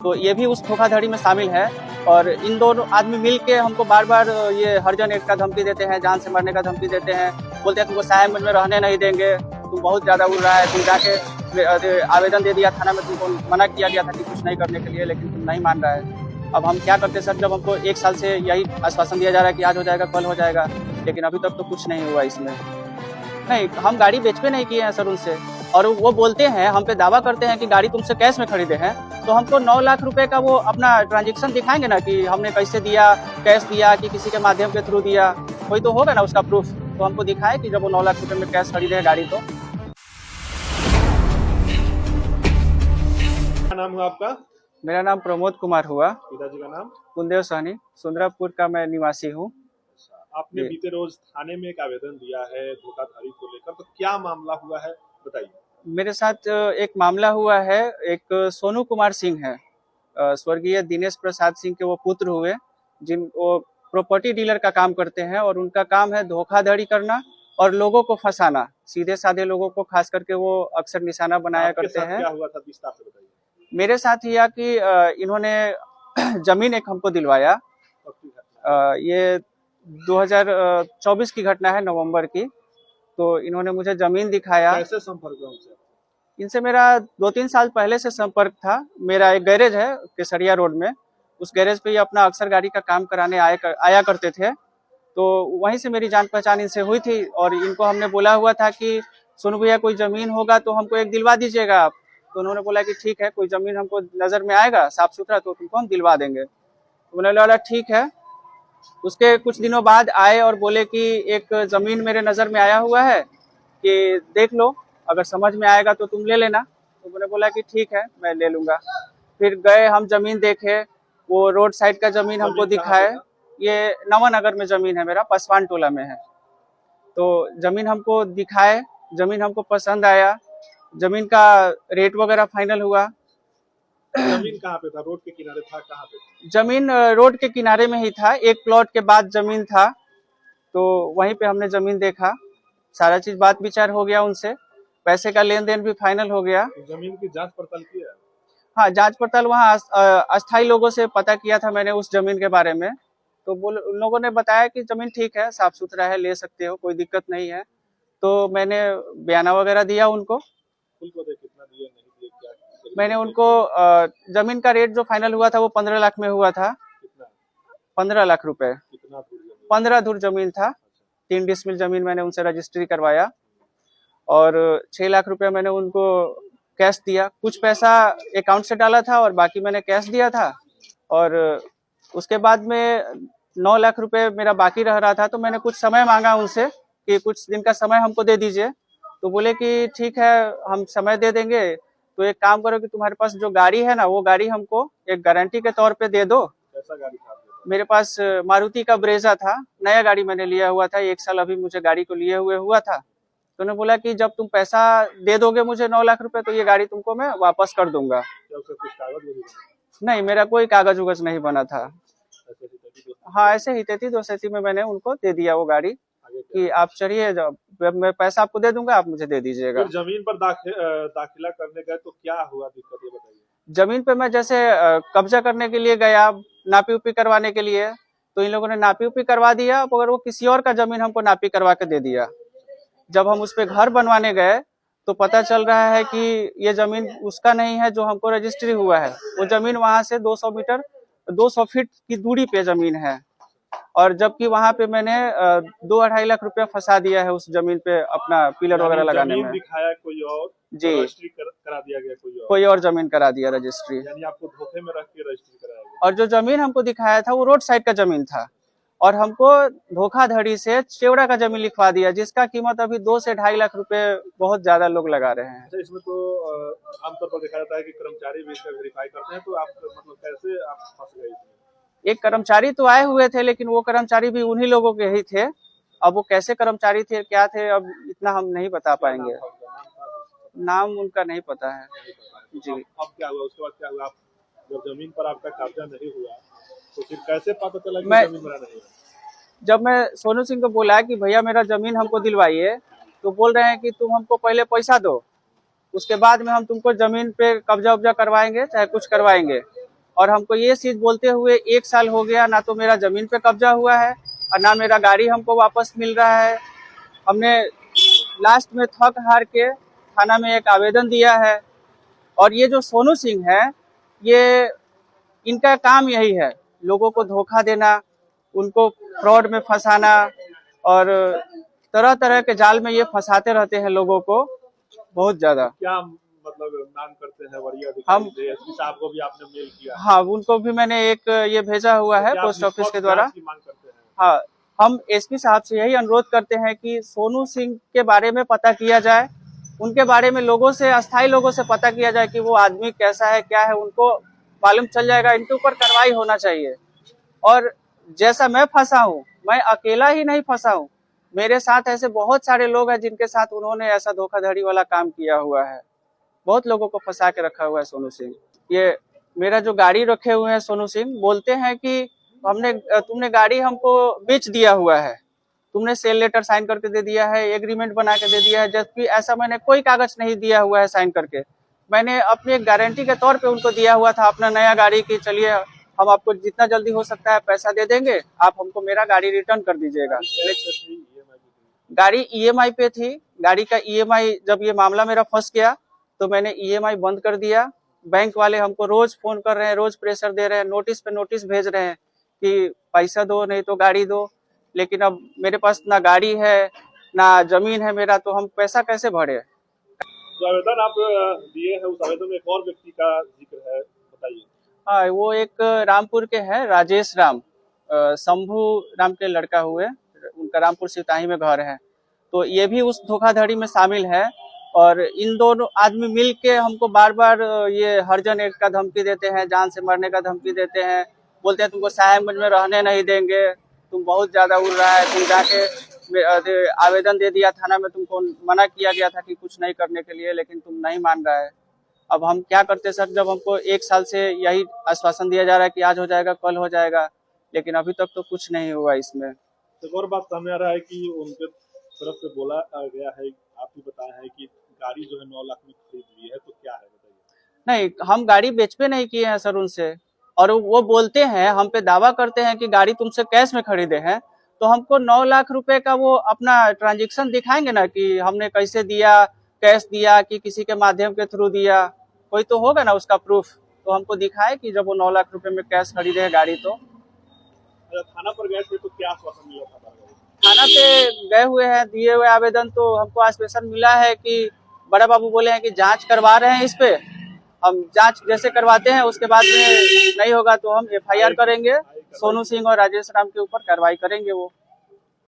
तो ये भी उस धोखाधड़ी में शामिल है। और इन दोनों आदमी मिल के हमको बार बार ये हरिजन एक्ट का धमकी देते हैं, जान से मारने का धमकी देते हैं, बोलते हैं तुमको साहेबगंज में रहने नहीं देंगे, तुम बहुत ज़्यादा उड़ रहा है, तुम जाके आवेदन दे दिया थाना में, तुमको मना किया गया था कि कुछ नहीं करने के लिए, लेकिन तुम नहीं मान रहा है। अब हम क्या करते सर, जब हमको 1 साल से यही आश्वासन दिया जा रहा है कि आज हो जाएगा, कल हो जाएगा, लेकिन अभी तक तो कुछ नहीं हुआ इसमें। नहीं, हम गाड़ी बेच पे नहीं किए हैं सर उनसे, और वो बोलते हैं, हम पे दावा करते हैं कि गाड़ी तुमसे कैश में खरीदे हैं, तो हमको 9 लाख रुपए का वो अपना ट्रांजैक्शन दिखाएंगे ना कि हमने कैसे दिया, कैश दिया कि किसी के माध्यम के थ्रू दिया, कोई तो होगा ना उसका प्रूफ, तो हमको दिखाए कि जब वो 9 लाख रुपए में कैश खरीदे हैं गाड़ी। तो क्या नाम हुआ आपका? मेरा नाम प्रमोद कुमार हुआ। पिताजी का नाम? कुंदेव सहनी, सुंदरापुर का मैं निवासी हूँ। आपने बीते रोज थाने में एक आवेदन दिया है धोखाधड़ी को लेकर, तो क्या मामला हुआ है बताइए। मेरे साथ एक मामला हुआ है, एक सोनू कुमार सिंह है, स्वर्गीय दिनेश प्रसाद सिंह के वो पुत्र हुए, जिन वो प्रॉपर्टी डीलर का काम करते हैं, और उनका काम है धोखाधड़ी करना और लोगों को फंसाना, सीधे साधे लोगों को खास करके वो अक्सर निशाना बनाया करते हैं। क्या हुआ था विस्तार से बताइए। मेरे साथ यह कि इन्होंने जमीन एक हमको दिलवाया, ये 2024 की घटना है, नवंबर की। तो इन्होंने मुझे जमीन दिखाया। कैसे संपर्क हुआ उनसे? इनसे मेरा 2-3 साल पहले से संपर्क था। मेरा एक गैरेज है केसरिया रोड में, उस गैरेज पे ये अपना अक्सर गाड़ी का काम कराने आया करते थे, तो वहीं से मेरी जान पहचान इनसे हुई थी। और इनको हमने बोला हुआ था कि सुनो भैया, कोई जमीन होगा तो हमको एक दिलवा दीजिएगा आप। तो उन्होंने बोला कि ठीक है, कोई जमीन हमको नजर में आएगा साफ सुथरा तो तुमको हम दिलवा देंगे। तो उन्होंने बोला ठीक है। उसके कुछ दिनों बाद आए और बोले कि एक जमीन मेरे नजर में आया हुआ है कि देख लो, अगर समझ में आएगा तो तुम ले लेना। तो मैंने बोला कि ठीक है, मैं ले लूंगा। फिर गए, हम जमीन देखे, वो रोड साइड का जमीन हमको दिखाए। ये नवानगर में जमीन है मेरा, पासवान टोला में है। तो जमीन हमको दिखाए, जमीन हमको पसंद आया, जमीन का रेट वगैरह फाइनल हुआ। जमीन कहाँ पे था? रोड के किनारे था? कहाँ पे? जमीन रोड के किनारे में ही था, एक प्लॉट के बाद जमीन था, तो वहीं पे हमने जमीन देखा, सारा चीज बात विचार हो गया उनसे, पैसे का लेन देन भी फाइनल हो गया। जमीन की जांच पड़ताल की है? हाँ, जांच पड़ताल वहाँ अस्थायी लोगों से पता किया था मैंने उस जमीन के बारे में। तो उन लोगों ने बताया कि जमीन ठीक है, साफ सुथरा है, ले सकते हो, कोई दिक्कत नहीं है। तो मैंने बयाना वगैरह दिया उनको। कितना दिया, नहीं दिया, क्या? मैंने उनको जमीन का रेट जो फाइनल हुआ था वो 15 लाख में हुआ था। कितना? 15 लाख रुपए। कितना? 15 धुर जमीन था। 3 डिसमिल जमीन मैंने उनसे रजिस्ट्री करवाया, और 6 लाख रुपए मैंने उनको कैश दिया। कुछ पैसा अकाउंट से डाला था और बाकी मैंने कैश दिया था। और उसके बाद में 9 लाख रुपए मेरा बाकी रह रहा था, तो मैंने कुछ समय मांगा उनसे कि कुछ दिन का समय हमको दे दीजिए। तो बोले कि ठीक है, हम समय दे देंगे, तो एक काम करो कि तुम्हारे पास जो गाड़ी है ना, वो गाड़ी हमको एक गारंटी के तौर पे दे दो। कैसा गाड़ी था? मेरे पास मारुति का ब्रेजा था, नया गाड़ी मैंने लिया हुआ था, 1 साल अभी मुझे गाड़ी को लिए हुए हुआ था। तो उन्होंने बोला कि जब तुम पैसा दे दोगे मुझे 9 लाख रुपए, तो ये गाड़ी तुमको मैं वापस कर दूंगा। कुछ कागज? नहीं, मेरा कोई कागज उगज नहीं बना था। हाँ, ऐसे ही 33-2 में मैंने उनको दे दिया वो गाड़ी कि आप चलिए, मैं पैसा आपको दे दूंगा, आप मुझे दे दीजिएगा। जमीन पर दाखिला करने गए तो क्या हुआ, दिक्कत ये बताइए। जमीन पे मैं जैसे कब्जा करने के लिए गया, नापी उपी करवाने के लिए, तो इन लोगों ने नापी उपी करवा दिया, मगर वो किसी और का जमीन हमको नापी करवा के दे दिया। जब हम उस पे घर बनवाने गए तो पता चल रहा है कि ये जमीन उसका नहीं है जो हमको रजिस्ट्री हुआ है। वो जमीन वहां से 200 फीट की दूरी पे जमीन है, और जबकि वहां पे मैंने 2-2.5 लाख रुपया फंसा दिया है उस जमीन पे, अपना पिलर वगैरह लगाने में। दिखाया कोई और जी, रजिस्ट्री करा दिया गया, कोई और जमीन करा दिया रजिस्ट्री, यानी आपको धोखे में रख के रजिस्ट्री कराया गया। और जो जमीन हमको दिखाया था वो रोड साइड का जमीन था, और हमको धोखाधड़ी से चेवड़ा का जमीन लिखवा दिया, जिसका कीमत अभी 2 से 2.5 लाख रुपए बहुत ज्यादा लोग लगा रहे हैं। अच्छा, इसमें तो आमतौर पर देखा जाता है कि कर्मचारी भी इसका वेरीफाई करते हैं, तो आप मतलब कैसे आप फंस गए इसमें? एक कर्मचारी तो आए हुए थे, लेकिन वो कर्मचारी भी उन्हीं लोगों के ही थे। अब वो कैसे कर्मचारी थे, क्या थे, अब इतना हम नहीं बता पाएंगे। नाम उनका नहीं पता है जी। अब क्या हुआ, उसके बाद क्या हुआ? जब जमीन पर आपका कब्जा नहीं हुआ तो फिर कैसे पता चला कि जमीन मेरा नहीं है? जब मैं सोनू सिंह को बोला कि भैया मेरा जमीन हमको दिलवाइए, तो बोल रहे हैं कि तुम हमको पहले पैसा दो, उसके बाद में हम तुमको जमीन पे कब्जा उब्जा करवाएंगे, चाहे कुछ करवाएंगे। और हमको ये चीज बोलते हुए 1 साल हो गया, ना तो मेरा जमीन पे कब्जा हुआ है और ना मेरा गाड़ी हमको वापस मिल रहा है। हमने लास्ट में थक हार के थाना में एक आवेदन दिया है। और ये जो सोनू सिंह है, ये इनका काम यही है, लोगों को धोखा देना, उनको फ्रॉड में फंसाना और तरह तरह के जाल में ये फंसाते रहते हैं लोगों को बहुत ज्यादा। क्या मतलब मांग करते हैं वरीय हम अधिकारी से? एसपी साहब को भी आपने मेल किया? हाँ, उनको भी मैंने एक ये भेजा हुआ है क्या पोस्ट ऑफिस निष्पक्ष के द्वारा। जांच की मांग करते हैं? हाँ, हम एसपी साहब से यही अनुरोध करते हैं कि सोनू सिंह के बारे में पता किया जाए, उनके बारे में लोगों से, अस्थायी लोगों से पता किया जाए कि वो आदमी कैसा है, क्या है, उनको मालूम चल जाएगा। इनके ऊपर कार्रवाई होना चाहिए। और जैसा मैं फंसा हूँ, मैं अकेला ही नहीं फंसा हूँ, मेरे साथ ऐसे बहुत सारे लोग हैं जिनके साथ उन्होंने ऐसा धोखाधड़ी वाला काम किया हुआ है। बहुत लोगों को फंसा के रखा हुआ है सोनू सिंह। ये मेरा जो गाड़ी रखे हुए हैं सोनू सिंह, बोलते हैं कि तुमने गाड़ी हमको बेच दिया हुआ है, तुमने सेल लेटर साइन करके दे दिया है, एग्रीमेंट बना के दे दिया है, जबकि ऐसा मैंने कोई कागज नहीं दिया हुआ है साइन करके। मैंने अपनी एक गारंटी के तौर पे उनको दिया हुआ था अपना नया गाड़ी की, चलिए हम आपको जितना जल्दी हो सकता है पैसा दे देंगे, आप हमको मेरा गाड़ी रिटर्न कर दीजिएगा। गाड़ी ईएमआई पे थी। गाड़ी का ईएमआई, जब ये मामला मेरा फंस गया तो मैंने ईएमआई बंद कर दिया। बैंक वाले हमको रोज फोन कर रहे हैं, रोज प्रेशर दे रहे हैं, नोटिस पे नोटिस भेज रहे हैं कि पैसा दो नहीं तो गाड़ी दो। लेकिन अब मेरे पास ना गाड़ी है ना जमीन है मेरा, तो हम पैसा कैसे भरे। जो आवेदन आप दिए हैं उस आवेदन में एक और व्यक्ति का जिक्र है, बताइए। हाँ, वो एक रामपुर के हैं, राजेश राम, शंभू राम के लड़का हुए, उनका रामपुर सिवताही में घर है। तो ये भी उस धोखाधड़ी में शामिल है। और इन दोनों आदमी मिल के हमको बार बार ये हरजन एक का धमकी देते हैं, जान से मरने का धमकी देते हैं, बोलते हैं तुमको साहेबगंज में रहने नहीं देंगे, तुम बहुत ज्यादा उड़ रहा है, तुम जाके आवेदन दे दिया थाना में, तुमको मना किया गया था कि कुछ नहीं करने के लिए, लेकिन तुम नहीं मान रहा है। अब हम क्या करते सर, जब हमको 1 साल से यही आश्वासन दिया जा रहा है कि आज हो जाएगा, कल हो जाएगा, लेकिन अभी तक तो कुछ नहीं हुआ इसमें। एक और बात सामने आ रहा है कि उनके तरफ से बोला गया है, आप भी बताए हैं कि गाड़ी जो है 9 लाख में खरीद ली है, तो क्या है बताइए। नहीं, हम गाड़ी बेचपे नहीं किए हैं सर उनसे। और वो बोलते हैं, हम पे दावा करते हैं कि गाड़ी तुमसे कैश में खरीदे हैं, तो हमको 9 लाख रुपए का वो अपना ट्रांजेक्शन दिखाएंगे ना कि हमने कैसे दिया, कैश दिया कि किसी के माध्यम के थ्रू दिया, कोई तो होगा ना उसका प्रूफ। तो हमको दिखाए कि जब वो 9 लाख रुपए में कैश खरीदे है गाड़ी। तो थाना पर गए थे तो क्या आश्वासन मिला था? थाना पे गए हुए हैं, दिए हुए आवेदन, तो हमको आश्वासन मिला है कि बड़ा बाबू बोले हैं कि जांच करवा रहे हैं इस पे, हम जांच जैसे करवाते हैं उसके बाद में नहीं होगा तो हम एफआईआर करेंगे, सोनू सिंह और राजेश राम के ऊपर कार्रवाई करेंगे वो।